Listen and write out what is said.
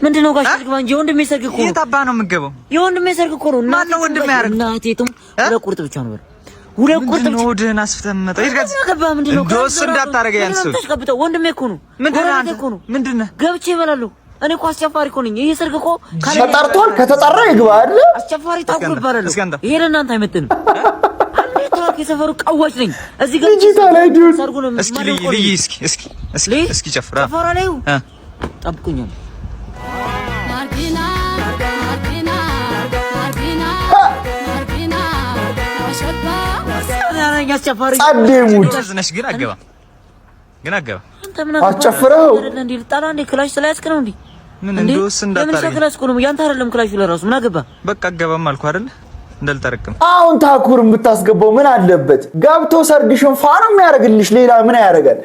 ምንድነው ጋሽ ልግባ እንጂ ወንድሜ ሰርግ እኮ ነው። የታባ ነው የምገባው? የወንድሜ ሰርግ እኮ ነው። ማን ነው ወንድሜ ያረግ? እናቴቱም ለቁርጥ ብቻ ነው። ሁለት ቁርጥ ብቻ ነው። ወደና አስፍተመጣ ይርጋዝ ምንድነው? ዶስ እንዳታረገ ያንሱ ተሽቀብጠው ወንድሜ እኮ ነው። ምንድነው? ገብቼ ይበላሉ። እኔ እኮ አስቸፋሪ እኮ ነኝ። ይሄ ሰርግ እኮ ተጠርቷል። ከተጠራ ይግባ አይደል? አስቸፋሪ ታውቁ ይባላል። ይሄ ለእናንተ አይመጥንም። የሰፈሩ ቀዋጭ ነኝ። እዚህ ጋር ሰርጉን እስኪ ጨፍራ ጨፈራ ላይ ጠብቁኛል። አስጨፍረው እንዴ ልጣላ እንዴ ክላሽ ስለያዝክ ነው እንዴ? ምን እንደውስ እንዳታረግ ክላሽ ነው ያንተ አይደለም ክላሽ ለራሱ ምን አገባ? በቃ አገባም አልኩ አይደል? እንዳልተረከም አሁን ታኩር የምታስገባው ምን አለበት? ገብቶ ሰርግሽን ፋራ የሚያደርግልሽ ሌላ ምን ያደርጋል?